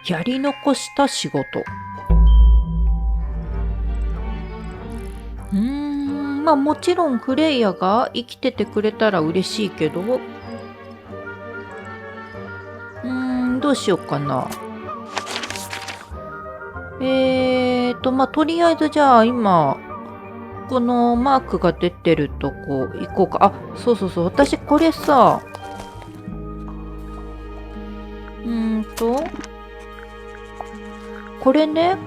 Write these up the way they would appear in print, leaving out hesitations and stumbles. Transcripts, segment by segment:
やり残した仕事。まあもちろんフレイヤが生きててくれたら嬉しいけど、どうしようかな。まあとりあえずじゃあ今、このマークが出てるとこ行こうか。あ、そうそうそう。私これさ、これね、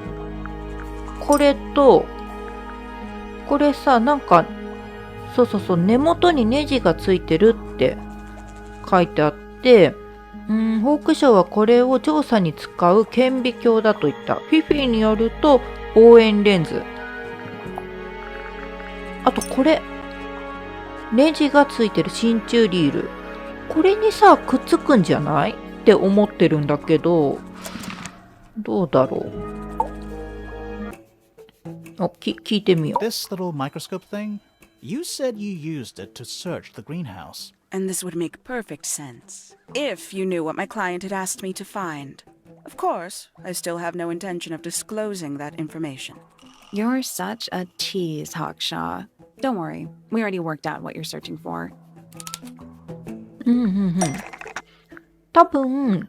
これと、これさ、なんか、そうそうそう、根元にネジがついてるって書いてあって、ホークショーはこれを調査に使う顕微鏡だと言った。フィフィによると、望遠レンズ。あとこれ、ネジがついてる真鍮リール。これにさ、くっつくんじゃないって思ってるんだけど、どうだろう。聞いてみよう。This little microscope thing, you said you used it to search the greenhouse. And this would make perfect sense, if you knew what my client had asked me to find. Of course, I still have no intention of disclosing that information. You're such a tease, Hawkshaw. Don't worry, we already worked out what you're searching for. 多分、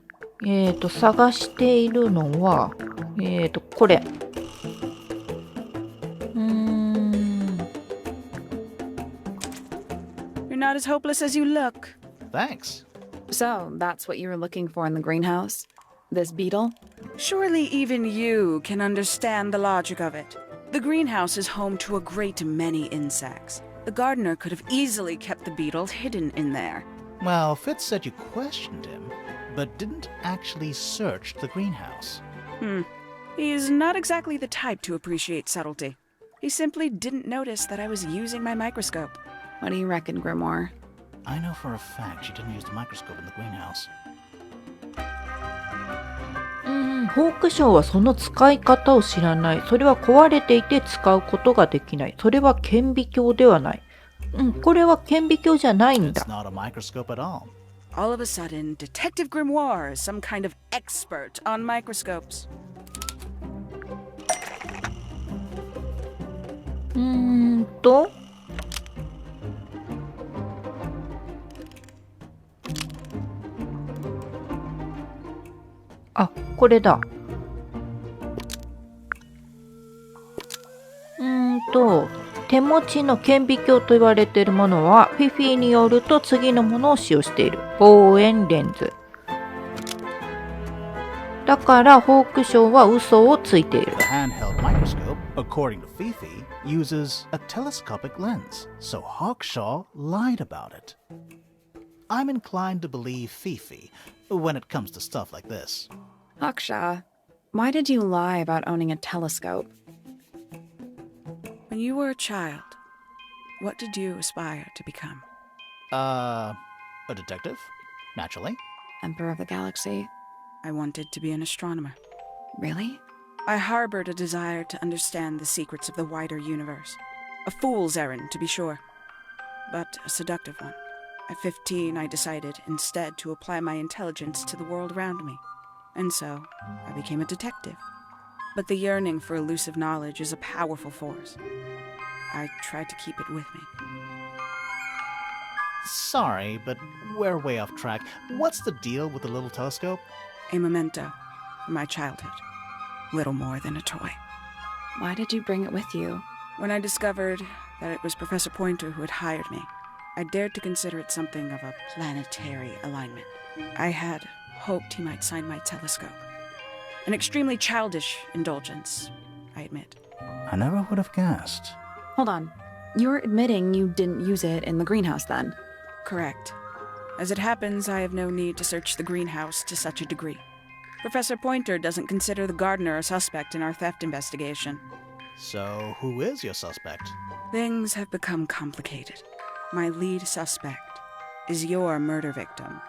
探しているのは、これ。You're not as hopeless as you look. Thanks. So, that's what you were looking for in the greenhouse? This beetle? Surely even you can understand the logic of it. The greenhouse is home to a great many insects. The gardener could have easily kept the beetle hidden in there. Well, Fitz said you questioned him, but didn't actually search the greenhouse. He is not exactly the type to appreciate subtlety. He simply didn't notice that I was using my microscope. What do you reckon, Grimoire? I know for a fact she didn't use the microscope in the greenhouse. ホークショーはその使い方を知らない。それは壊れていて使うことができない。それは顕微鏡ではない。これは顕微鏡じゃないんだ。It's not a microscope at all. All of a sudden, Detective Grimoire is some kind of expert on microscopes. あ、これだ。手持ちの顕微鏡と言われているものは、フィフィによると次のものを使用している。望遠レンズ。だから、ホークショーは嘘をついている。The handheld microscope, according to Fifi, uses a telescopic lens, so Hawkshaw lied about it. I'm inclined to believe Fifi when it comes to stuff like this. Hawkshaw, why did you lie about owning a telescope? When you were a child, what did you aspire to become? A detective? Naturally. Emperor of the Galaxy? I wanted to be an astronomer. Really? I harbored a desire to understand the secrets of the wider universe. A fool's errand, to be sure, but a seductive one. At 15, I decided instead to apply my intelligence to the world around me. And so, I became a detective. But the yearning for elusive knowledge is a powerful force. I tried to keep it with me. Sorry, but we're way off track. What's the deal with the little telescope? A memento from my childhood. Little more than a toy. Why did you bring it with you? When I discovered that it was Professor Pointer who had hired me, I dared to consider it something of a planetary alignment. I had hoped he might sign my telescope. An extremely childish indulgence, I admit. I never would have guessed. Hold on. You're admitting you didn't use it in the greenhouse then? Correct. As it happens, I have no need to search the greenhouse to such a degree. Professor Pointer doesn't consider the gardener a suspect in our theft investigation. So, who is your suspect? Things have become complicated. My lead suspect is your murder victim.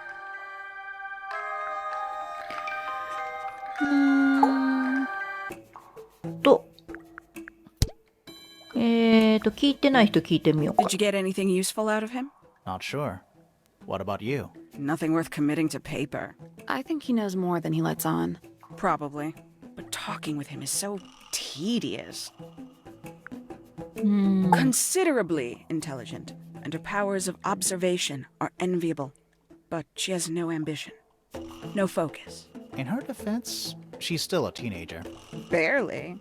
聞いてない人聞いてみようか。Did you get anything useful out of him? Not sure. What about you? Nothing worth committing to paper. I think he knows more than he lets on. Probably. But talking with him is so tedious. Considerably intelligent, and her powers of observation are enviable. But she has no ambition, no focus. In her defense, she's still a teenager. Barely.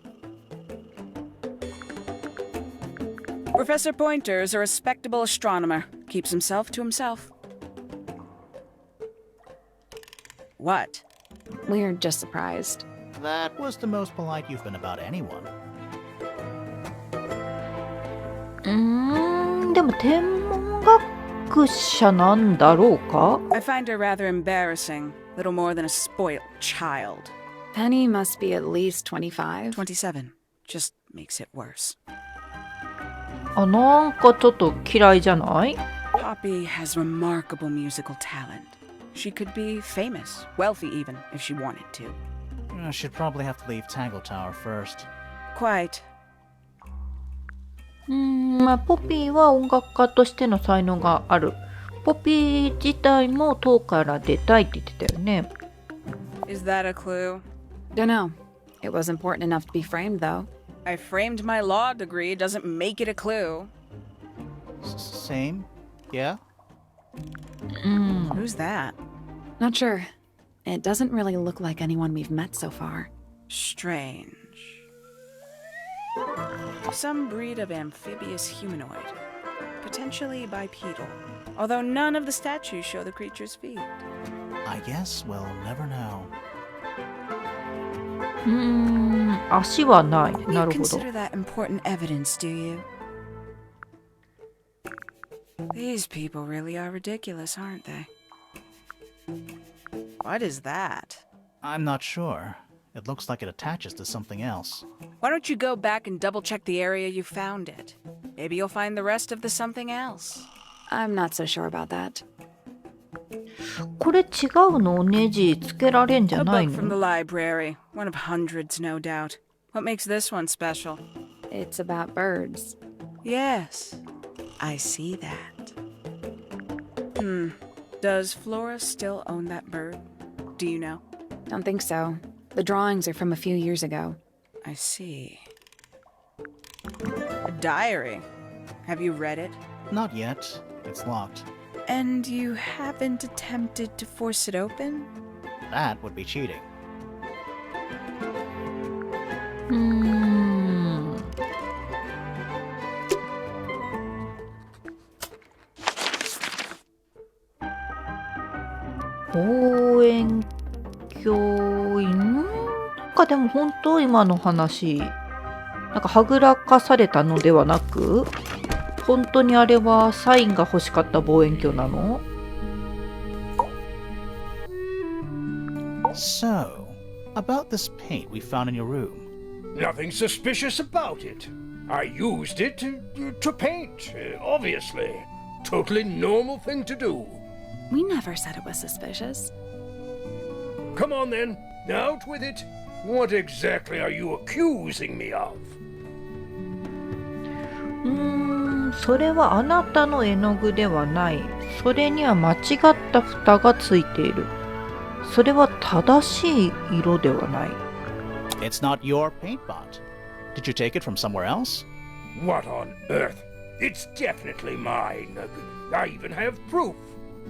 Professor Pointer is a respectable astronomer. Keeps himself to himself. What? We're just surprised. That was the most polite you've been about anyone. でも天文学者なんだろうか？ I find her rather embarrassing. Little more than a spoiled child. Penny must be at least 25. 27. Just makes it worse. あ、なんかちょっと嫌いじゃない？ Poppy has remarkable musical talent. She could be famous, wealthy even, if she wanted to. She'd probably have to leave Tangle Tower first. Quite. まあ、ポピーは音楽家としての才能がある。ポピー自体も塔から出たいって言ってたよね。Is that a clue? Dunno. It was important enough to be framed, though. I framed my law degree doesn't make it a clue. Same? Yeah? Who's that? Not sure. It doesn't really look like anyone we've met so far. Strange. Some breed of amphibious humanoid. Potentially bipedal. Although none of the statues show the creature's feet. I guess we'll never know. 足はない。 You なるほど。 consider that important evidence, do you? These people really are ridiculous, aren't they? What is that? I'm not sure. It looks like it attaches to something else. Why don't you go back and double check the area you found it? Maybe you'll find the rest of the something else. I'm not so sure about that. これ違うの？ネジつけられんじゃ A ない book from the の？ library. One of hundreds, no doubt. What makes this one special? It's about birds. Yes, I see that. Does Flora still own that bird? Do you know? Don't think so. The drawings are from a few years ago. I see. A diary. Have you read it? Not yet. It's locked. And you haven't attempted to force it open? That would be cheating. 望遠鏡なんかでも本当今の話なんかはぐらかされたのではなく本当にあれはサインが欲しかった望遠鏡なの？ So, about this paint we found in your room. Nothing suspicious about it. I used it to paint, obviously. Totally normal thing to do. We never said it was suspicious. Come on then, out with it. What exactly are you accusing me of? それはあなたの絵の具ではない。それには間違った蓋がついている。それは正しい色ではない。It's not your paint pot. Did you take it from somewhere else? What on earth? It's definitely mine. I even have proof.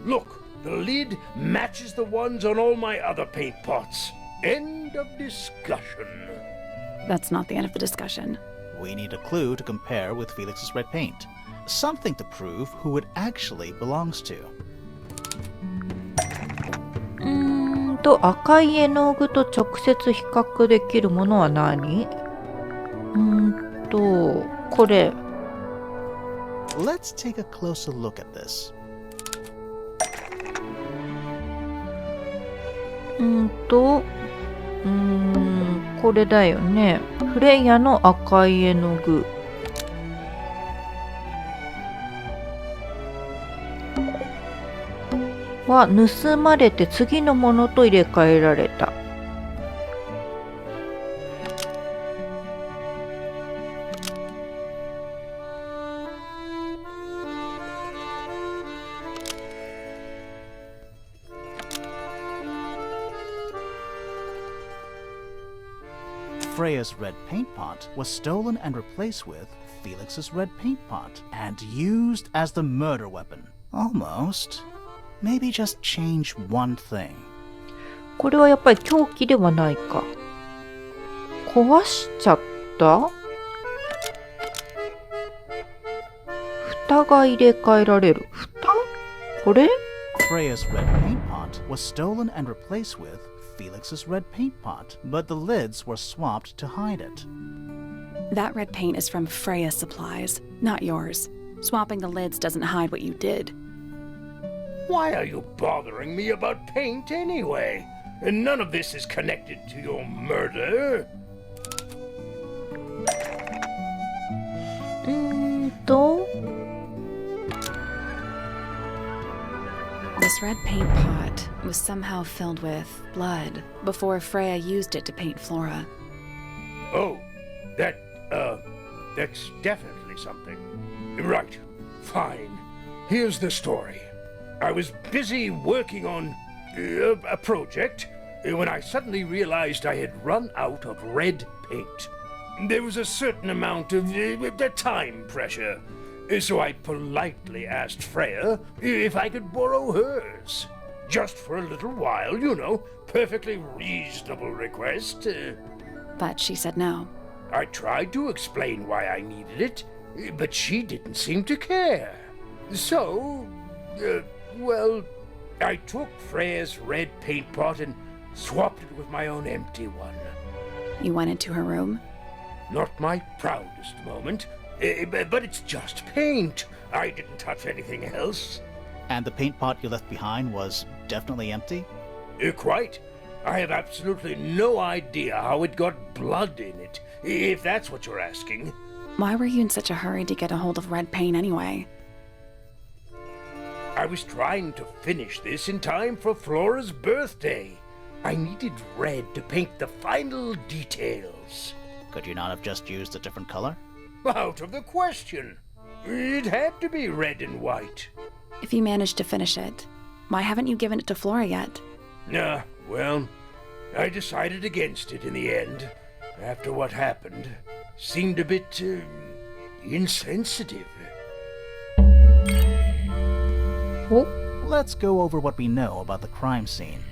Look, the lid matches the ones on all my other paint pots. End of discussion. That's not the end of the discussion. We need a clue to compare with Felix's red paint. Something to prove who it actually belongs to. 赤い絵の具と直接比較できるものは何？これ。Let's take a closer look at this. これだよね。フレイヤの赤い絵の具。は盗まれて次のものと入れ替えられた。Freya's red paint pot was stolen and replaced with Felix's red paint pot and used as the murder weapon. Almost. Maybe just change one thing. これはやっぱり凶器ではないか。壊しちゃった？蓋が入れ替えられる。蓋？これ？ Freya's red paint pot was stolen and replaced with Felix's red paint pot, but the lids were swapped to hide it. That red paint is from Freya's supplies, not yours. Swapping the lids doesn't hide what you did. Why are you bothering me about paint anyway? And none of this is connected to your murder. This red paint pot was somehow filled with blood before Freya used it to paint Flora. Oh, that's definitely something. Right, fine. Here's the story. I was busy working on a project when I suddenly realized I had run out of red paint. There was a certain amount of time pressure, so I politely asked Freya if I could borrow hers. Just for a little while, you know, perfectly reasonable request. But she said no. I tried to explain why I needed it, but she didn't seem to care. So, well, I took Freya's red paint pot and swapped it with my own empty one. You went into her room? Not my proudest moment, but it's just paint. I didn't touch anything else. And the paint pot you left behind was definitely empty? Quite. I have absolutely no idea how it got blood in it, if that's what you're asking. Why were you in such a hurry to get a hold of red paint anyway? I was trying to finish this in time for Flora's birthday. I needed red to paint the final details. Could you not have just used a different color? Out of the question. It had to be red and white. If you managed to finish it, why haven't you given it to Flora yet? Well, I decided against it in the end. After what happened, seemed a bit insensitive. Oh? Let's go over what we know about the crime scene.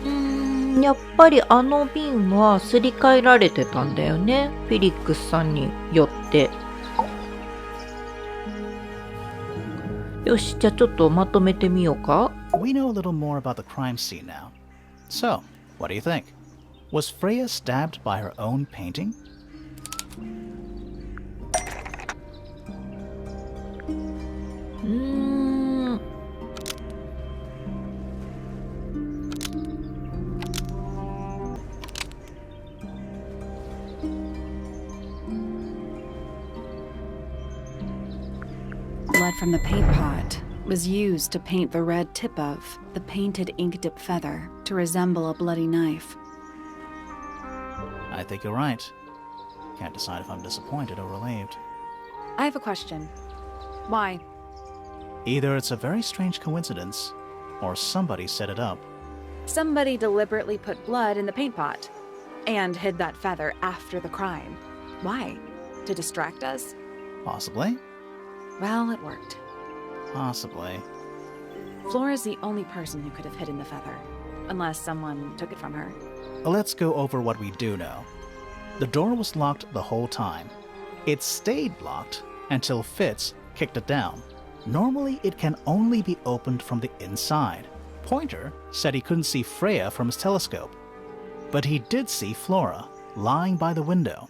Mm, やっぱりあの瓶はすり替えられてたんだよね。フィリックスさんによって。よし、じゃあちょっとまとめてみようか。We know a little more about the crime scene now. So, what do you think? Was Freya stabbed by her own painting? Blood from the paint pot was used to paint the red tip of the painted ink dip feather to resemble a bloody knife. I think you're right. Can't decide if I'm disappointed or relieved. I have a question. Why? Either it's a very strange coincidence, or somebody set it up. Somebody deliberately put blood in the paint pot and hid that feather after the crime. Why? To distract us? Possibly. Well, it worked. Possibly. Flora's the only person who could have hidden the feather, unless someone took it from her. Let's go over what we do know. The door was locked the whole time. It stayed locked until Fitz kicked it down. Normally, it can only be opened from the inside. Pointer said he couldn't see Freya from his telescope, but he did see Flora lying by the window.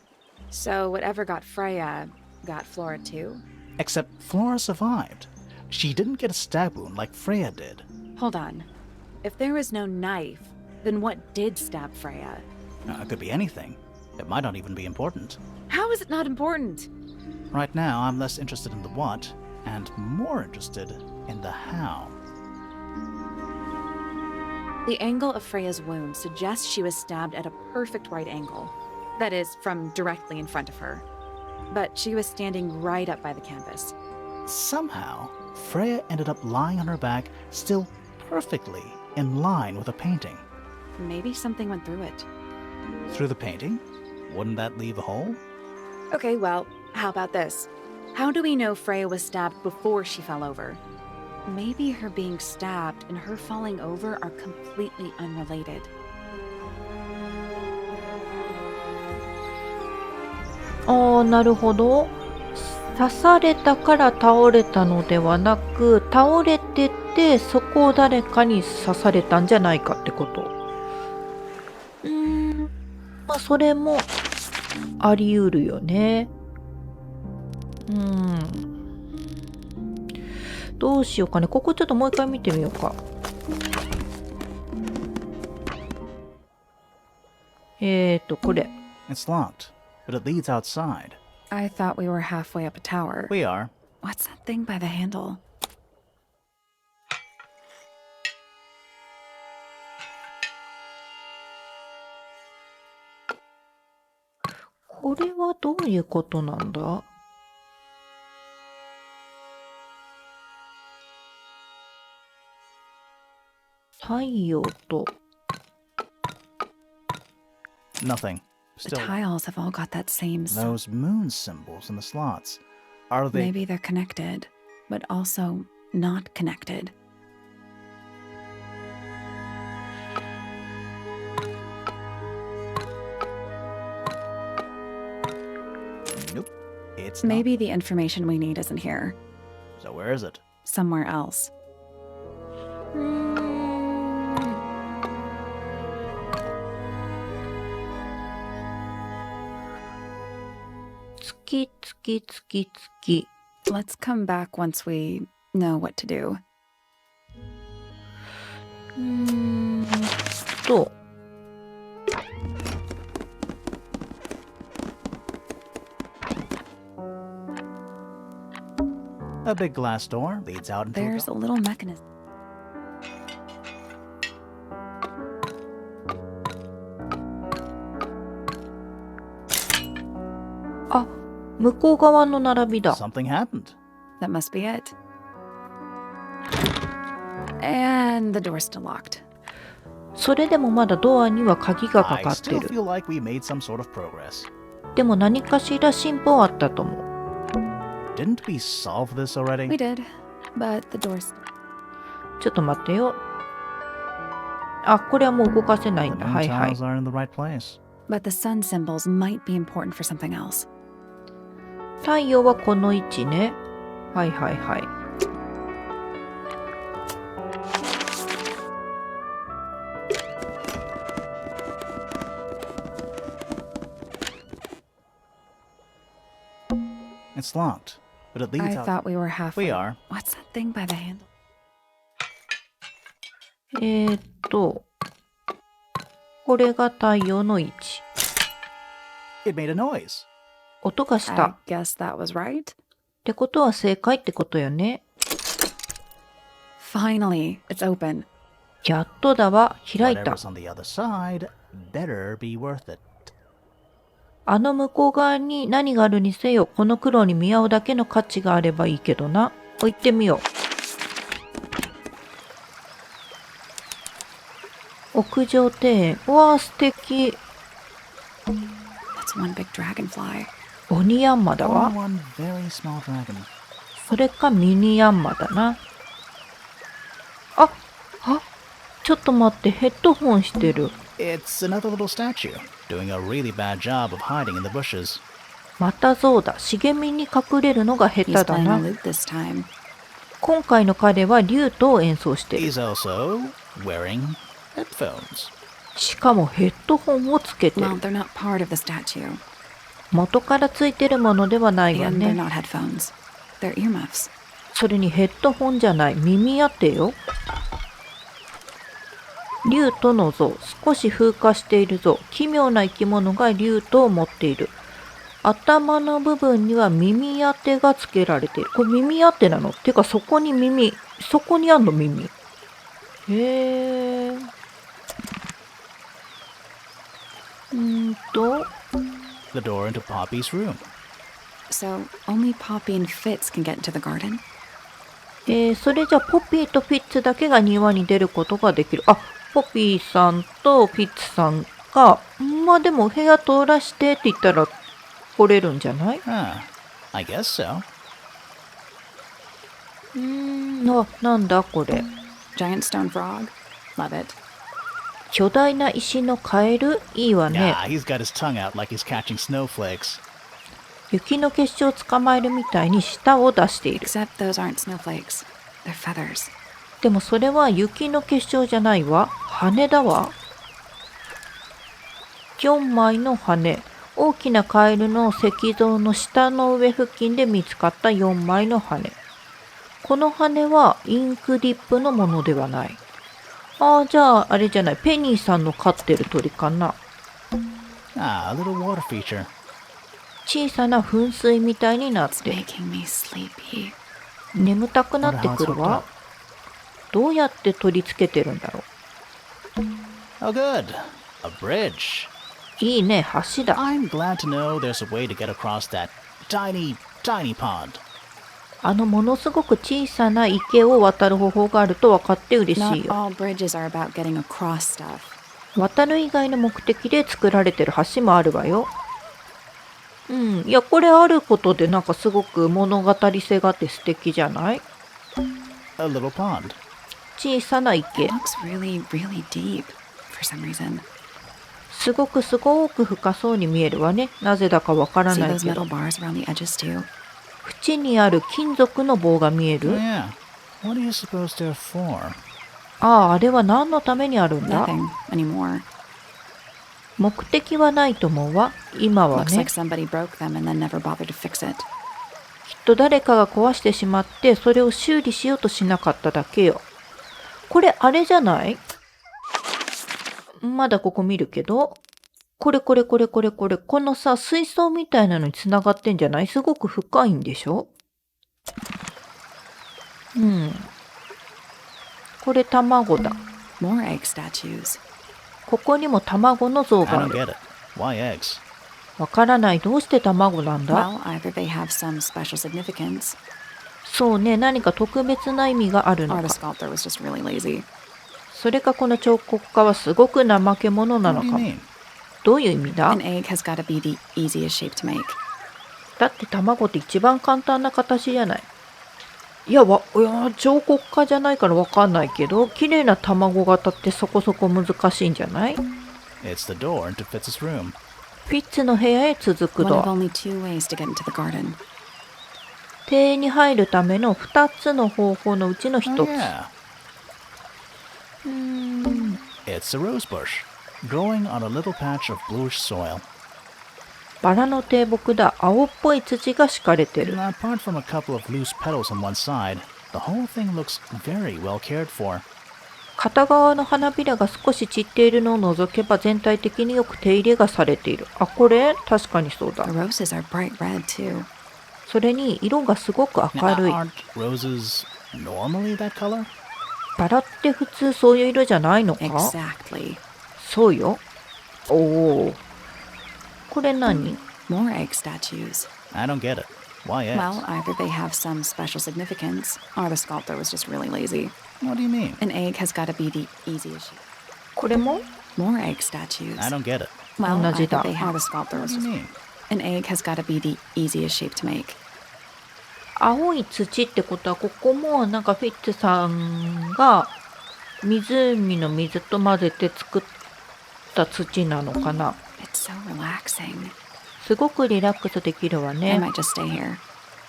So whatever got Freya got Flora too? Except Flora survived. She didn't get a stab wound like Freya did. Hold on. If there was no knife, then what did stab Freya? It could be anything. It might not even be important. How is it not important? Right now, I'm less interested in the what, and more interested in the how. The angle of Freya's wound suggests she was stabbed at a perfect right angle. That is, from directly in front of her. But she was standing right up by the canvas. Somehow, Freya ended up lying on her back, still perfectly in line with a painting. Maybe something went through it. Through the painting? Wouldn't that leave a hole? Okay, well, how about this? How do we know Freya was stabbed before she fell over? Maybe her being stabbed and her falling over are completely unrelated. ああ、なるほど。刺されたから倒れたのではなく、倒れててそこを誰かに刺されたんじゃないかってこと。まあそれもあり得るよね。どうしようかね。ここちょっともう一回見てみようか。これ。It's locked, but it leads outside. I thought we were halfway up a tower. We are. What's that thing by the handle? これはどういうことなんだ？太陽と Nothing. The Still, tiles have all got that same those moon symbols in the slots. Are they? Maybe they're connected, but also not connected. Nope. It's not. Maybe the information we need isn't here. So where is it? Somewhere else. 月月月月。 Let's come back once we know what to do. と。A big glass door leads out into There's a little mechanism. あ、向こう側の並びだ。 Something happened. That must be it. And the door's still locked. それでもまだドアには鍵がか I かって still る。 feel like we made some sort of progress. でも何かしら進歩あったと思う。 Didn't we solve this already? We did, but the door's... ちょっと待ってよ。あ、これはもう動かせないん The だ。 moon はいはい。 tiles are in the right place. But the sun symbols might be important for something else. 太陽はこの位置ね。はいはいはい。It's locked, but it leads I out. thought we were halfway. We are. What's that thing by the handle? これが太陽の位置。 It made a noise. 音がし I た。 guess that was right. ってことは正解ってことよね。 Finally, it's open. やっとだわ。開いた。 Whatever's on the other side better be worth it. あの向こう側に何があるにせよ、この苦労に見合うだけの価値があればいいけどな。行ってみよう。屋上庭園。うわー素敵。 That's one big dragonfly. 鬼ヤンマだ Only わ。 one very small dragon. それかミニヤンマだな。あ、ちょっと待って、ヘッドホンしてる。 It's another little statue, doing a really bad job of hiding in the bushes. またゾウだ。茂みに隠れるのが下 He's 手だ playing な a。lute this time. 今回の彼はリュートを演奏してる。 He's also wearing headphones. しかもヘッドホンをつけてる。 Well, they're not part of the statue. 元からついてるものではないわ And they're ね。 not headphones. They're earmuffs. それにヘッドホンじゃない。耳当てよ。リュートの像。少し風化している像。奇妙な生き物がリュートを持っている。頭の部分には耳当てがつけられている。これ耳当てなの？てかそこにそこにあんの耳。へえ。The door into Poppy's room. So only Poppy and Fitz can get into the garden? それじゃあポピーとフィッツだけが庭に出ることができる。あ、ポピーさんとフィッツさんが、まあでも部屋通らしてって言ったら来れるんじゃない？ I guess so. なんだこれ。Giant stone frog? Love it. 巨大な石のカエル？いいわね。Yeah, he's got his tongue out like he's catching snowflakes. 雪の結晶を捕まえるみたいに舌を出している。 Except those aren't snowflakes. They're feathers. でもそれは雪の結晶じゃないわ。羽だわ。4枚の羽。大きなカエルの石像の下の上付近で見つかった4枚の羽。この羽はインクディップのものではない。じゃああれじゃない。ペニーさんの飼ってる鳥かな。Ah, a little water feature. 小さな噴水みたいになっ It's て making me sleepy. 眠たくなってくるわ。どうやって取り付けてるんだろ Oh, good. A bridge. う。いいね、橋だ。 I'm glad to know there's a way to get across that tiny pond. ものすごく小さな池を渡る方法があると分かって嬉し Not いよ。 all bridges are about getting across stuff. 渡る以外の目的で作られてる橋もあるわよ。いや、これあることでなんかすごく物語性があって素敵じゃない？ A little pond. 小さな池。 It looks really, really deep for some reason. すごく深そうに見えるわね。なぜだかわから See ない those けど。 metal bars around the edges too? 縁にある金属の棒が見え Oh, る？ yeah. What do you suppose they're for? あれは何のためにあるんだ？ Nothing anymore. 目的はないと思うわ。今は Looks ね。 like somebody broke them and then never bothered to fix it. きっと誰かが壊してしまってそれを修理しようとしなかっただけよ。これあれじゃない？まだここ見るけど、これ。このさ、水槽みたいなのに繋がってんじゃない？すごく深いんでしょ？これ卵だ。 More egg statues. ここにも卵の像 I があ don't る。 get it. Why eggs? わからない。どうして卵なんだ？ Well, either they have some special significance, そうね、何か特別な意味があるの or the か。 sculptor was just really lazy. それかこの彫刻家はすごく怠け者な What の do you かも。 mean? どういう意味だ？ An egg has got to be the easiest shape to make. だって卵って一番簡単な形じゃない。いや、彫刻家じゃないからわかんないけど、綺麗な卵型ってそこそこ難しいんじゃない？ It's the door into Fitz's room. フィッツの部屋へ続く One ド of ア。 only 2 ways to get into the garden. 庭園に入るための2つの方法のうちの Oh, 1つ。 yeah. It's a rose bush, growing on a little patch of bluish soil. バラの低木だ。青っぽい土が敷かれてる。 And apart from a couple of loose petals on one side, the whole thing looks very well cared for. 片側の花びらが少し散っているのを除けば全体的によく手入れがされている。これ確かにそうだ The。roses are bright red too. それに色がすごく Now, 明るい。 aren't roses normally that color? バラって普通そういう色じゃないのか？ Exactly. そうよ。おお。これ何？ More egg statues. I don't get it. Why eggs? Well, either they have some special significance, or the sculptor was just really lazy. What do you mean? An egg has got to be the easiest shape. これも？ More egg statues. I don't get it. Well, 同じ either だ。 they have the sculptor What was do you just... mean? An egg has got to be the easiest shape to make. 青い土ってことはここもなんかフィッツさんが湖の水と混ぜて作った土なのかな。 It's so relaxing. すごくリラックスできるわ I ね。 might just stay here.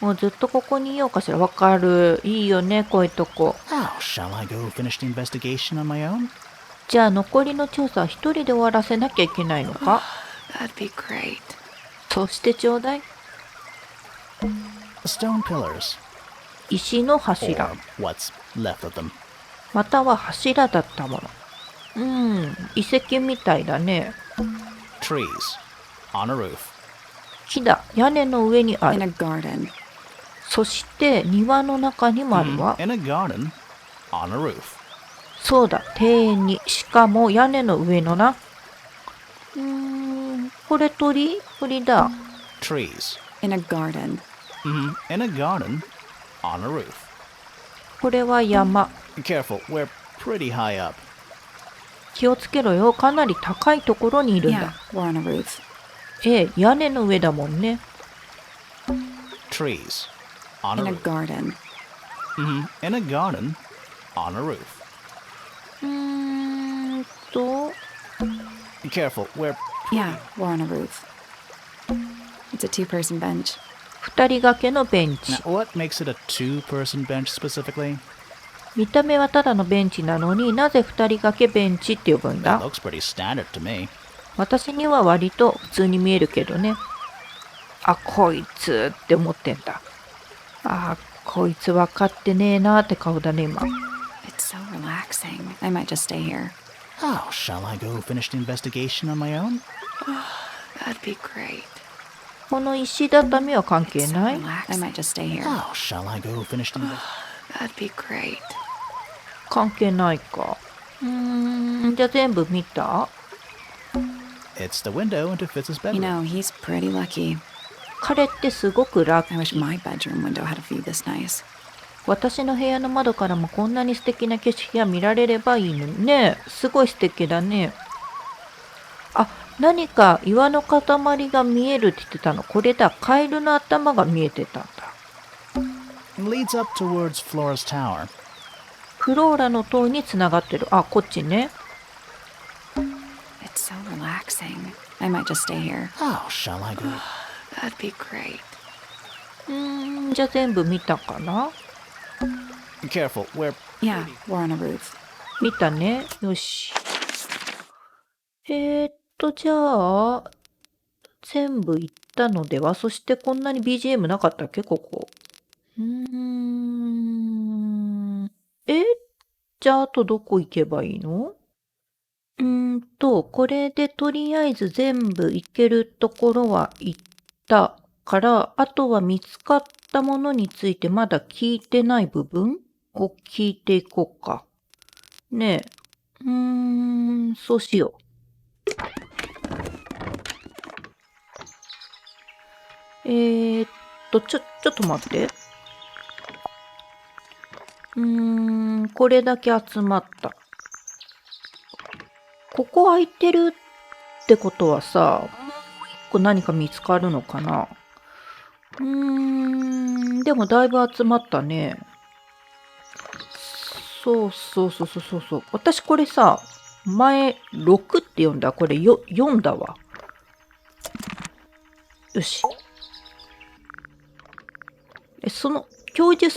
もうずっとここにいようかしら。わかる。いいよね、こういうとこ。 Oh, shall I go finish the investigation on my own? じゃあ残りの調査は一人で終わらせなきゃいけないのか？ That'd be great. そうしてちょうだい。 Stone pillars. 石の Or 柱。 what's left of them. または柱だったもの。遺跡みたいだね。 Trees. On a roof. 木だ。屋根の上にあ In a る。 garden. そして庭の中にもあるわ。 In a garden. On a roof. そうだ。庭園に。しかも屋根の上のな。これ鳥だ。 Trees. In a garden. In a garden, on a roof. これは山。 Careful, we're pretty high up. 気をつけろよ。かなり高いところにいるん Yeah, だ。 we're on a roof. 屋根の上だもんね。Trees, on a In a roof. garden. In a garden, on a roof. と、 Careful, we're Yeah, we're on a roof. It's a two-person bench. 二人掛けのベンチ。 Now, what makes it a two-person bench specifically? 見た目はただのベンチなのになぜ二人掛けベンチって呼ぶん That だ？ looks pretty standard to me. 私には割と普通に見えるけどね。あ、こいつって思ってんだ。あ、こいつ分かってねえなって顔だね、今。 It's so relaxing. I might just stay here. Oh, shall I go finish the investigation on my own? That'd be great. この石畳は関係 So ない？ relaxing. I might just stay here. Oh, shall I go finish the That'd be great. 関係ないか。じゃあ全部見た？ It's the window into Fitz's You bedroom. know, he's pretty lucky. 彼ってすごくラッキ I wish ー。 my bedroom window had a view this nice. 私の部屋の窓からもこんなに素敵な景色が見られればいいのにね。すごい素敵だね。あ、何か岩の塊が見えるって言ってたの。これだ。カエルの頭が見えてたんだ。 Leads up towards Flora's tower. フローラの塔につながってる。あ、こっちね。 It's so relaxing. I might just stay here. Oh, shall I go? That'd be great. じゃあ全部見たかな？ Careful, we're Yeah, we're on a roof. 見たね。よし。じゃあ、全部いったのでは？そしてこんなに BGM なかったっけここ。じゃああとどこ行けばいいの？これでとりあえず全部行けるところは行ったから、あとは見つかったものについてまだ聞いてない部分を聞いていこうか。ねえ。そうしよう。ちょっと待って。これだけ集まった。ここ空いてるってことはさ、もう一個何か見つかるのかな？でもだいぶ集まったね。そう。私これさ、前6って読んだ。これ4だわ。よし。その教授、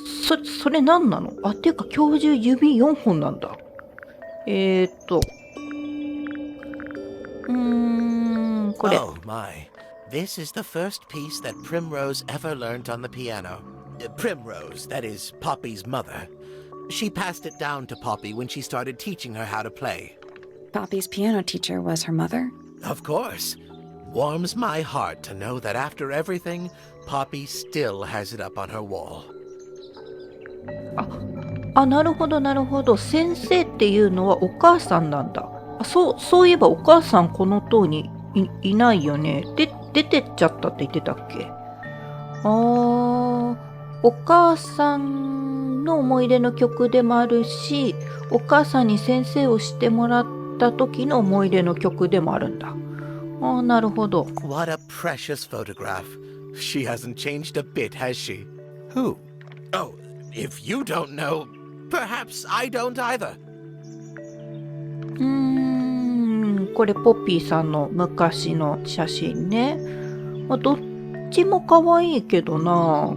それ何なの？あ、っていうか教授指4本なんだ。これ。 Oh my. This is the first piece that Primrose ever learnt on the piano. Primrose, that is Poppy's mother. She passed it down to Poppy when she started teaching her how to play. Poppy's piano teacher was her mother? Of course. Warms my heart to know that after everything, Poppy still has it up on her wall. あ、なるほど。先生っていうのはお母さんなんだ。あ、そういえばお母さんこの塔に いないよね。出てっちゃったって言ってたっけ？お母さんの思い出の曲でもあるし、お母さんに先生をしてもらった時の思い出の曲でもあるんだ。なるほど。 What a precious photograph. She hasn't changed a bit, has she? Who? Oh, if you don't know, perhaps I don't either. これポッピーさんの昔の写真ね。どっちも可愛いけどな。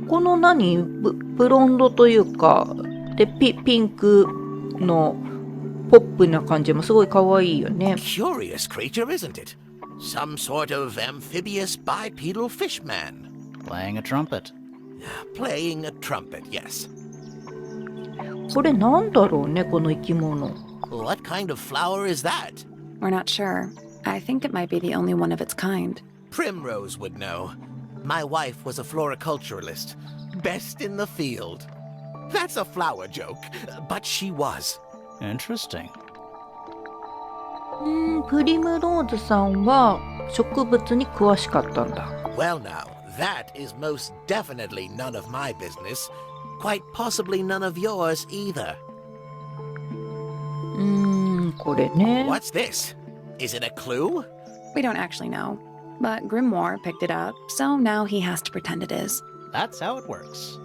このブロンドというか、でピンクのポップな感じもすごい可愛いよね。 Curious creature, isn't it? Some sort of amphibious bipedal fish man. Playing a trumpet. Playing a trumpet, yes. これなんだろうね、この生き物。 What kind of flower is that? We're not sure. I think it might be the only one of its kind. Primrose would know. My wife was a floriculturalist. Best in the field. That's a flower joke, but she was. Interesting. プリムローズさんは植物に詳しかったんだ。 Well now, That is most definitely none of my business. Quite possibly none of yours either. これね。What's this? Is it a clue? We don't actually know, but Grimoire picked it up, so now he has to pretend it is. That's how it works.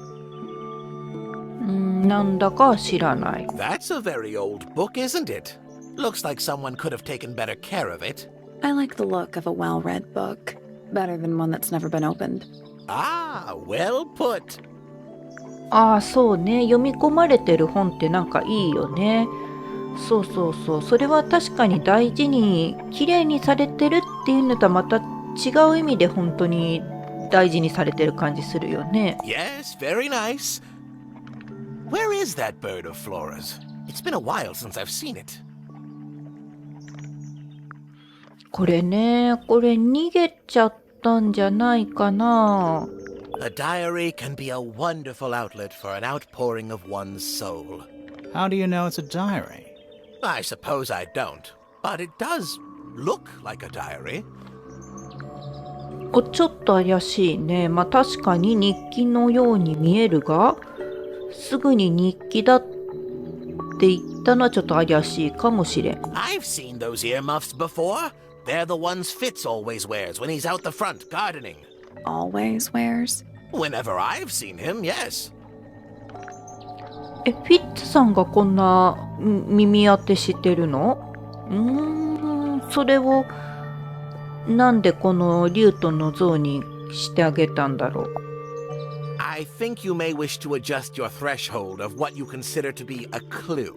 なんだか知らない。That's a very old book, isn't it? Looks like someone could have taken better care of it. I like the look of a well-read book, better than one that's never been opened. Ah, well put. ああ、そうね。読み込まれてる本ってなんかいいよね。そうそうそう。それは確かに大事に、綺麗にされてるっていうのとはまた違う意味で本当に大事にされてる感じするよね。Yes, very nice. Where is that bird of Flora's? It's been a while since I've seen it. これね、これ逃げちゃったんじゃないかな。A diary can be a wonderful outlet for an outpouring of one's soul. How do you know it's a diary? I suppose I don't, but it does look like a diary. ちょっと怪しいね。まあ確かに日記のように見えるが、すぐに日記だって言ったのはちょっと怪しいかもしれん。I've seen those earmuffs before. They're the ones Fitz always wears when he's out the front gardening. Always wears? Whenever I've seen him, yes. フィッツさんがこんな耳当てしてるの？それをなんでこのリュートの像にしてあげたんだろう。I think you may wish to adjust your threshold of what you consider to be a clue.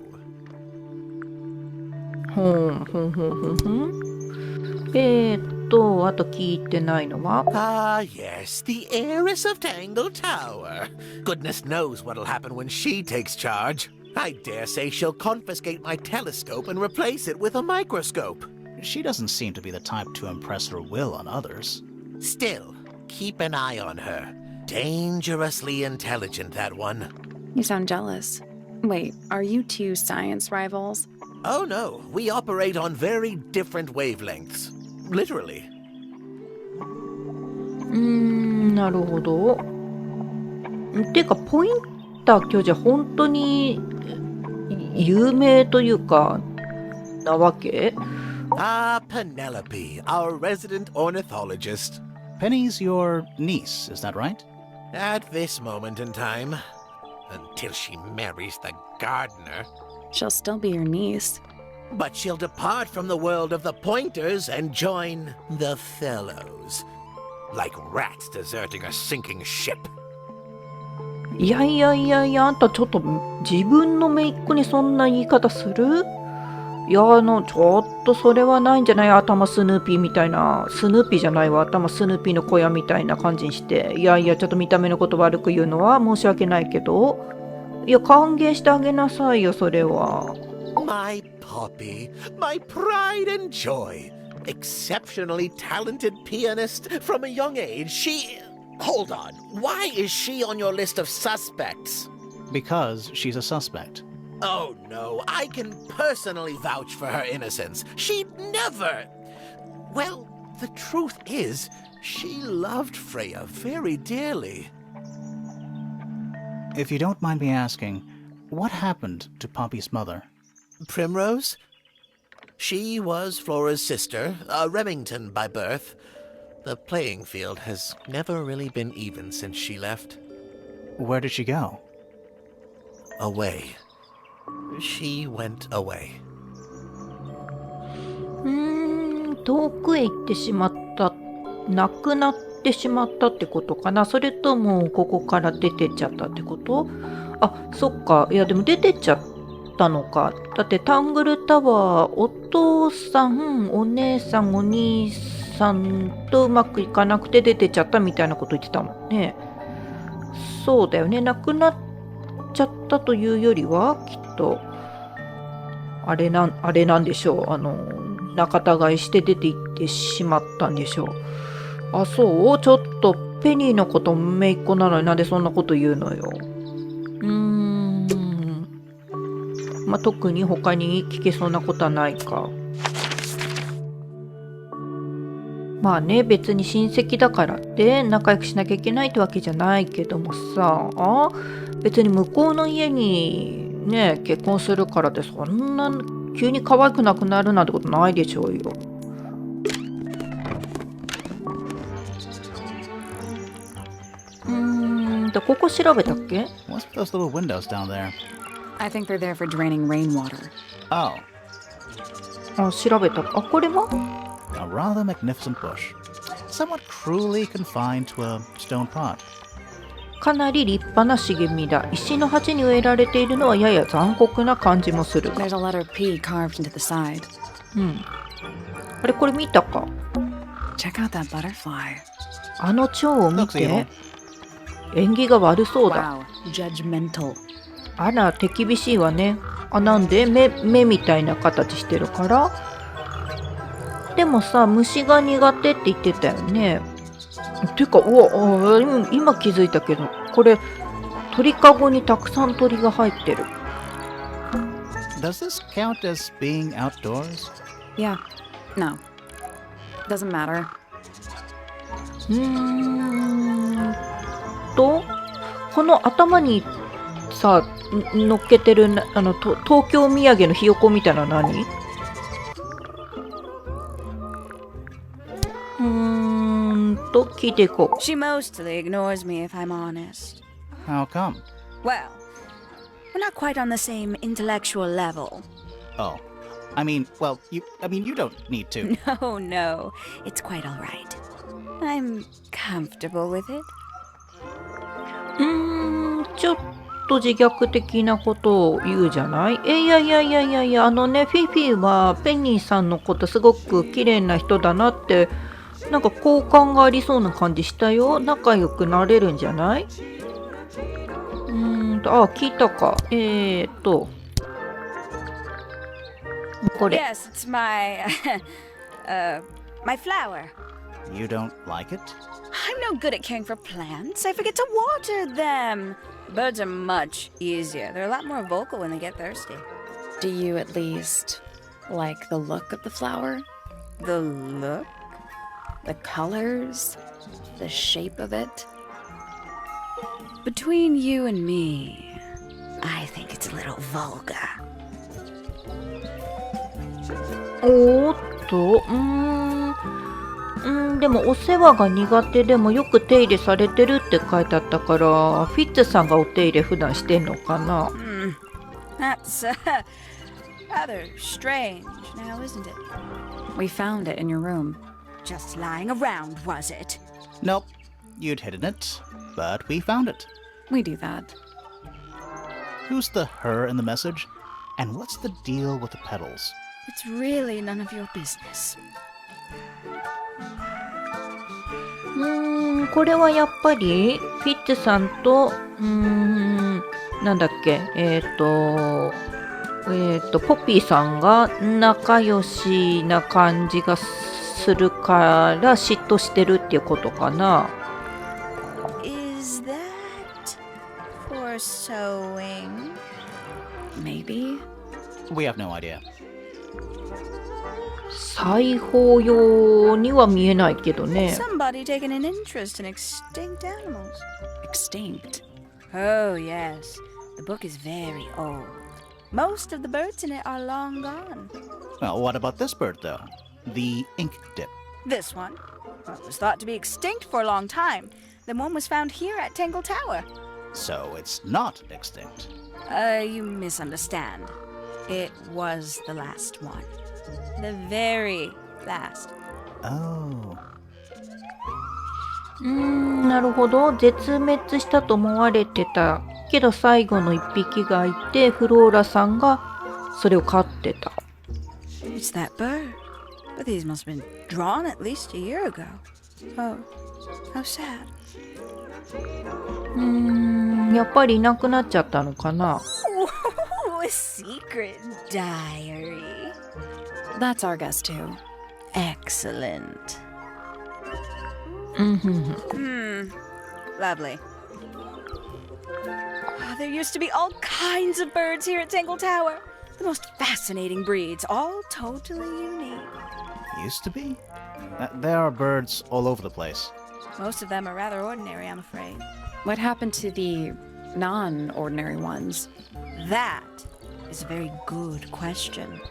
あと聞いてないのは Ah, yes, the heiress of Tangle Tower. Goodness knows what'll happen when she takes charge. I dare say she'll confiscate my telescope and replace it with a microscope. She doesn't seem to be the type to impress her will on others. Still, keep an eye on her. Dangerously intelligent, that one. You sound jealous. Wait, are you two science rivals? Oh no, we operate on very different wavelengths. Literally. なるほど。てかポインター教授は本当に有名というかなわけ？ Ah, Penelope, our resident ornithologist. Penny's your niece, is that right? At this moment in time, until she marries the gardener. She'll still be your niece. But she'll depart from the world of the pointers and join the fellows. Like rats deserting a sinking ship. いやいやいやいや、あんたちょっと自分の姪っ子にそんな言い方する？いやちょっとそれはないんじゃない？頭スヌーピーみたいな。スヌーピーじゃないわ。頭スヌーピーの小屋みたいな感じにして。いやいや、ちょっと見た目のこと悪く言うのは申し訳ないけど。いや、歓迎してあげなさいよ、それは。My Poppy, my pride and joy. Exceptionally talented pianist from a young age. Hold on. Why is she on your list of suspects? Because she's a suspect. Oh no, I can personally vouch for her innocence. She'd never... Well, the truth is, she loved Freya very dearly. If you don't mind me asking, what happened to Poppy's mother? Primrose? She was Flora's sister, a Remington by birth. The playing field has never really been even since she left. Where did she go? Away. She went away. 遠くへ行ってしまった。亡くなってしまったってことかな。それともここから出てっちゃったってこと？あ、そっか。いやでも出てっちゃったのか。だってタングルタワー、お父さん、お姉さん、お兄さんとうまくいかなくて出てっちゃったみたいなこと言ってたもんね。そうだよね。亡くなっちゃったというよりはきっとあれなんでしょう。仲違いして出て行ってしまったんでしょう。あ、そう？ちょっとペニーのこと姪っ子なのになんでそんなこと言うのよ。まあ、特に他に聞けそうなことはないか。まあね、別に親戚だからって仲良くしなきゃいけないってわけじゃないけどもさ、別に向こうの家にね結婚するからってそんな急に可愛くなくなるなんてことないでしょうよ。ここ調べたっけ？ What's those little windows down there? I think they're there for draining rainwater. Oh, 調べた。これは？ a rather magnificent bush. Somewhat cruelly confined to a stone pot. かなり立派な茂みだ。石の鉢に植えられているのはやや残酷な感じもする。There's a letter P carved into the side. これ見たか？ Check out that butterfly. あの蝶を見 Looks て evil.。縁起が悪そうだ。 Wow, judgmental. あら、手厳しいわね。なんで目みたいな形してるから。でもさ、虫が苦手って言ってたよね。てか、今気づいたけど、これ鳥かごにたくさん鳥が入ってる。 Does this count as being outdoors? Yeah. No. Doesn't matter. この頭にさ乗っけてる東京土産のひよこみたいなの何？聞いていこう。 She mostly ignores me if I'm honest. How come? Well, we're not quite on the same intellectual level. Oh, I mean, you don't need to. No, it's quite all right. I'm comfortable with it. ちょっと自虐的なことを言うじゃない？いや、フィフィはペニーさんのことすごく綺麗な人だなってなんか好感がありそうな感じしたよ。仲良くなれるんじゃない？聞いたか。これ。 Yes, it's my my flower. You don't like it? I'm no good at caring for plants. I forget to water them. Birds are much easier. They're a lot more vocal when they get thirsty. Do you at least like the look of the flower? The look? The colors? The shape of it? Between you and me, I think it's a little vulgar. おーっと、でもお世話が苦手でもよく手入れされてるって書いてあったから、フィッツさんがお手入れ普段してんのかな？ That's rather strange now, isn't it? We found it in your room. Just lying around, was it? Nope. You'd hidden it, but we found it. We do that. Who's the her in the message? And what's the deal with the petals? It's really none of your business. これはやっぱりフィッツさんとなんだっけポピーさんが仲良しな感じがするから嫉妬してるっていうことかな。 Is that for sewing? Maybe? We have no idea. 裁縫用には見えないけどね。 Somebody taken an interest in extinct animals. Extinct. Oh, yes. The book is very old. Most of the birds in it are long gone. Well, what about this bird, though? The ink dip. This one, well, it was thought to be extinct for a long time. Then one was found here at Tangle Tower. So it's not extinct. You misunderstand. It was the last one. The very last. Oh. なるほど。絶滅したと思われてたけど最後の一匹がいてフローラさんがそれを飼ってた。 It's that bird. But these must have been drawn at least a year ago. Oh, how sad. やっぱりいなくなっちゃったのかな。 Oh, a secret diary. That's our guess too. Excellent. Lovely. There used to be all kinds of birds here at Tangle Tower. The most fascinating breeds, all totally unique. Used to be? There are birds all over the place. Most of them are rather ordinary, I'm afraid. What happened to the non-ordinary ones? That is a very good question.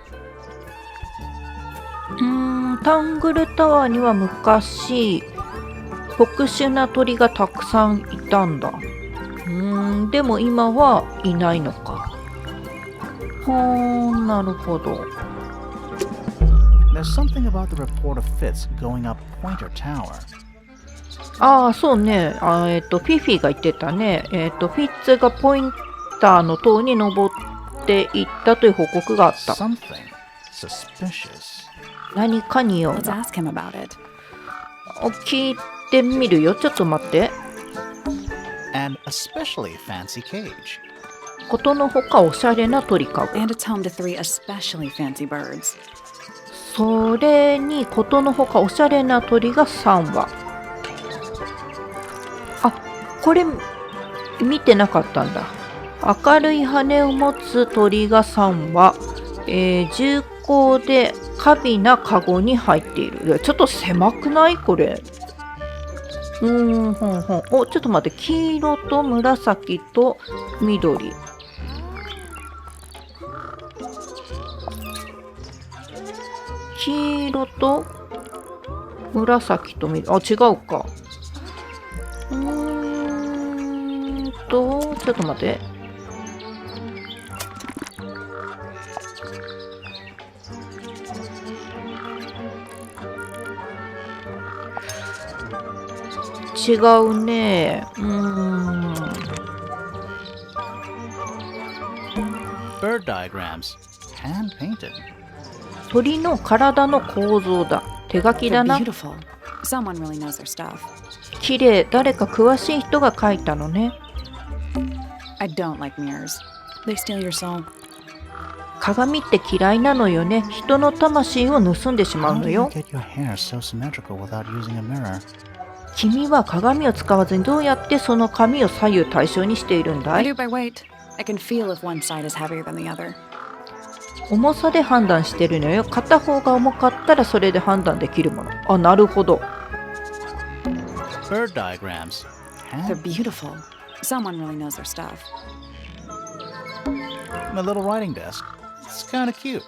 タングルタワーには昔特殊な鳥がたくさんいたんだ。でも今はいないのか。なるほど。There's something about the report of Fitz going up Pointer Tower. ああ、そうね。フィフィが言ってたね。フィッツがポインターの塔に登っていったという報告があった。Something suspicious. 何かによう Let's な。 ask him about it. 聞いてみるよ。ちょっと待って。And especially fancy cage. ことのほかおしゃれな鳥かご。 And it's home to 3 especially fancy birds. それにことのほかおしゃれな鳥が3羽。あ、これ見てなかったんだ。明るい羽を持つ鳥が3羽、重厚で華美なカゴに入っている。ちょっと狭くないこれ。ちょっと待って。黄色と紫と緑。黄色と紫と緑。あ、違うか。ちょっと待って。違うね。Bird diagrams. Hand painted. 鳥の体の構造だ。手書きだ They're な。 beautiful. Someone really knows their stuff. 綺麗。誰か詳しい人が描いたのね。I don't like mirrors. They steal your soul. 鏡って嫌いなのよね。人の魂を盗んでしまう How の do you よ。 get your hair so symmetrical without using a mirror? 君は鏡を使わずにどうやってその髪を左右対称にしているんだ I い？ do by weight. I can feel if one side is heavier than the other. 重さで判断してるのよ。片方が重かったらそれで判断できるもの。あ、なるほど。Bird diagrams. They're Hand beautiful. Someone really knows their stuff. My little writing desk. It's kind of cute.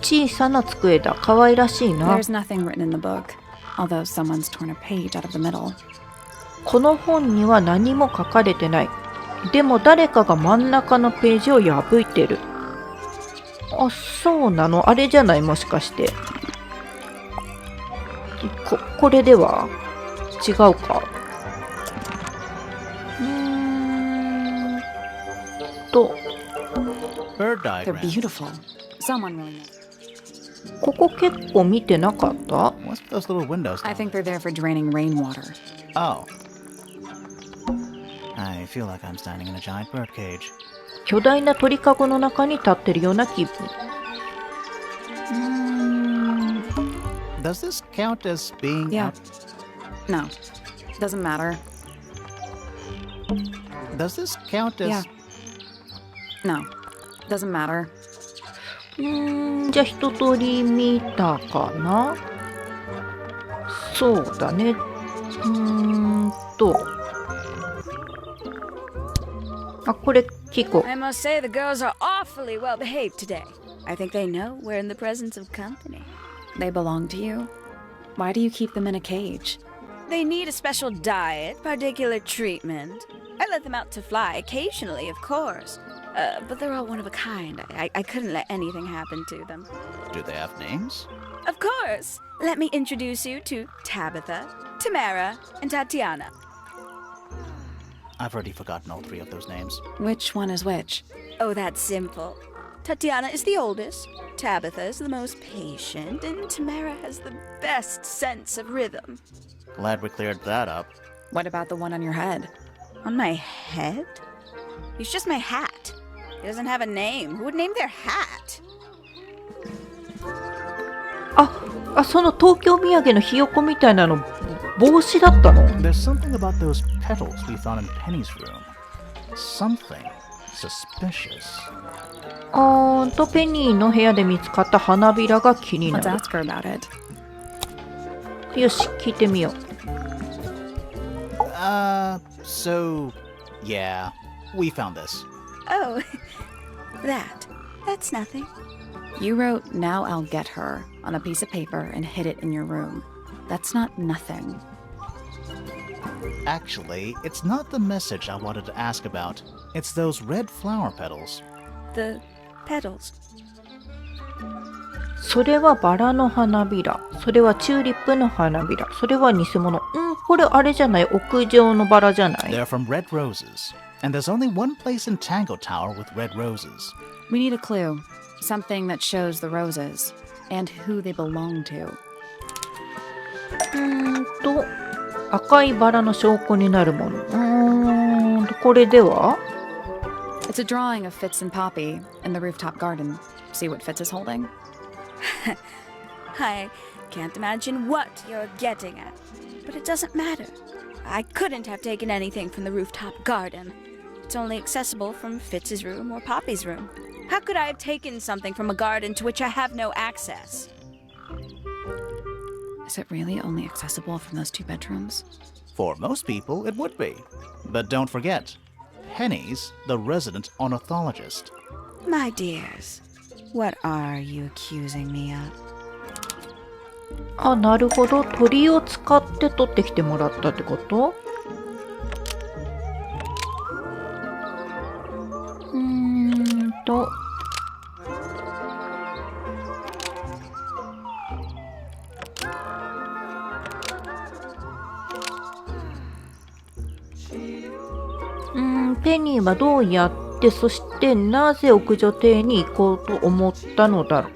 小さな机だ。可愛らしいな。 There's nothing written in the book, although someone's torn a page out of the middle. この本には何も書かれてない。でも誰かが真ん中のページを破いてる。あ、そうなの？あれじゃない？もしかして。これでは違うか。Bird They're diagrams. beautiful. Someone really knows. ここ結構見てなかった？ What's those little windows? I down think they're there for draining rainwater. there? Oh. I feel like I'm standing in a giant bird cage. 巨大な鳥かごの中に立ってるような気分。Does this count as being Yeah. out? No, doesn't matter. Does this count as Yeah. No, doesn't matter. じゃあ一通り見たかな？そうだね。あ、これ聞こう。 I must say the girls are awfully well behaved today. I think they know we're in the presence of company. They belong to you. Why do you keep them in a cage? They need a special diet, particular treatment. I let them out to fly occasionally, of course. But they're all one of a kind. I couldn't let anything happen to them. Do they have names? Of course. Let me introduce you to Tabitha, Tamara, and Tatiana. I've already forgotten all three of those names. Which one is which? Oh, that's simple. Tatiana is the oldest, Tabitha is the most patient, and Tamara has the best sense of rhythm. Glad we cleared that up. What about the one on your head? On my head? It's just my hat. It doesn't have a name. Who would name their hat? あ、その東京土産のひよこみたいなの帽子だったの？ There's something about those petals we found in Penny's room. Something suspicious. ペニーの部屋で見つかった花びらが気にな Let's る。 ask her about it. よし、聞いてみよう。So, yeah, we found this. Oh, that's nothing. You wrote, "Now I'll get her," on a piece of paper and hid it in your room. That's not nothing. Actually, it's not the message I wanted to ask about. It's those red flower petals. The petals. それはバラの花びら。それはチューリップの花びら。それは偽物。これあれじゃない？屋上のバラじゃない？ They're from red roses. And there's only one place in Tangle Tower with red roses. We need a clue. Something that shows the roses and who they belong to. 赤いバラの証拠になるもの。これでは？ It's a drawing of Fitz and Poppy in the rooftop garden. See what Fitz is holding? I can't imagine what you're getting at, but it doesn't matter. I couldn't have taken anything from the rooftop garden. It's only accessible from Fitz's room or Poppy's room. How could I have taken something from a garden to which I have no access? Is it really only accessible from those two bedrooms? For most people, it would be. But don't forget, Penny's the resident ornithologist. My dears, what are you accusing me of? あ、なるほど。鳥を使って取ってきてもらったってこと？ペニーはどうやって、そしてなぜ屋上邸に行こうと思ったのだろう。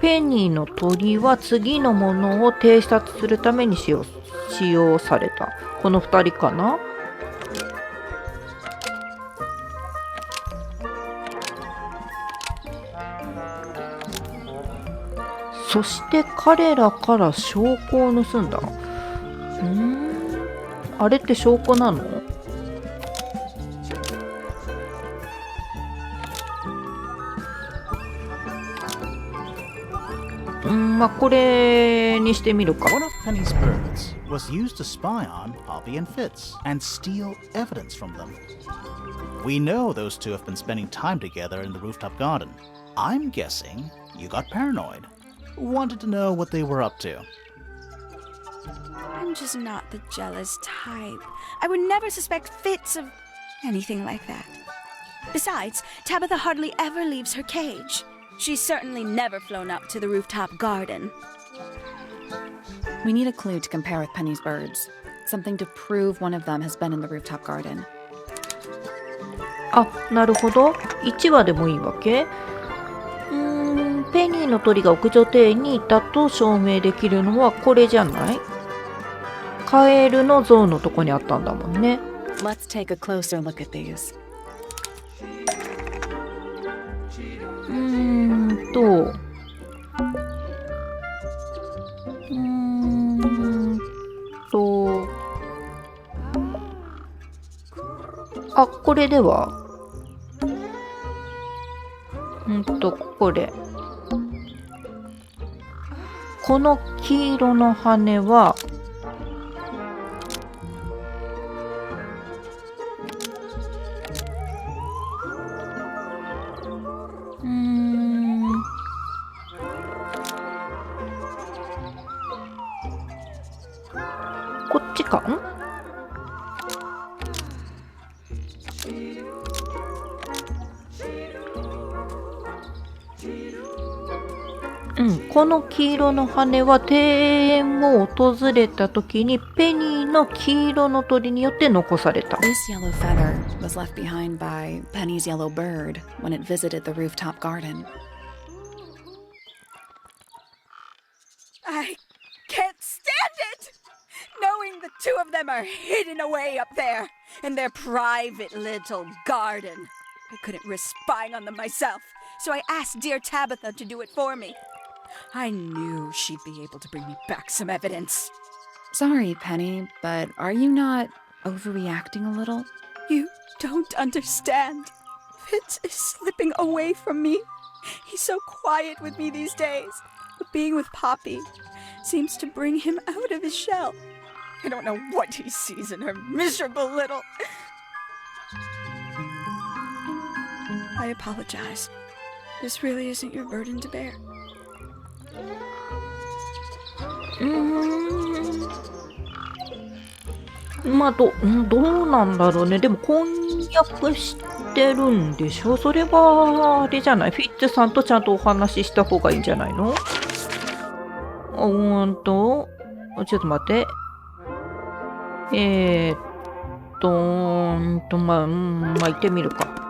ペニーの鳥は次のものを偵察するために使用された。この2人かな。そして彼らから証拠を盗んだ。あれって証拠なの？まあこれにしてみるか。 One of Penny's birds was used to spy on Poppy and Fitz and steal evidence from them. We know those two have been spending time together in the rooftop garden. I'm guessing you got paranoid. Wanted to know what they were up to. I'm just not the jealous type. I would never suspect Fitz of anything like that. Besides, Tabitha hardly ever leaves her cage. She's certainly never flown up to the rooftop garden. We need a clue to compare with Penny's birds. Something to prove one of them has been in the rooftop garden. あ、なるほど。1話でもいいわけ？ペニーの鳥が屋上邸にいたと証明できるのはこれじゃない？カエルの像のとこにあったんだもんね。Let's take a closer look at these. あ、これではこれ。この黄色の羽はこっちかん？この黄色の羽は庭園を訪れた時にペニーの黄色の鳥によって残された。This yellow feather was left behind by Penny's yellow bird when it visited the rooftop garden. I can't stand it! Knowing the two of them are hidden away up there in their private little garden. I couldn't risk spying on them myself, so I asked dear Tabitha to do it for me. I knew she'd be able to bring me back some evidence. Sorry, Penny, but are you not overreacting a little? You don't understand. Fitz is slipping away from me. He's so quiet with me these days. But being with Poppy seems to bring him out of his shell. I don't know what he sees in her miserable little... I apologize. This really isn't your burden to bear. まあどうなんだろうね。でも婚約してるんでしょ。それはあれじゃない。フィッツさんとちゃんとお話しした方がいいんじゃないの。ちょっと待って。まあ行ってみるか。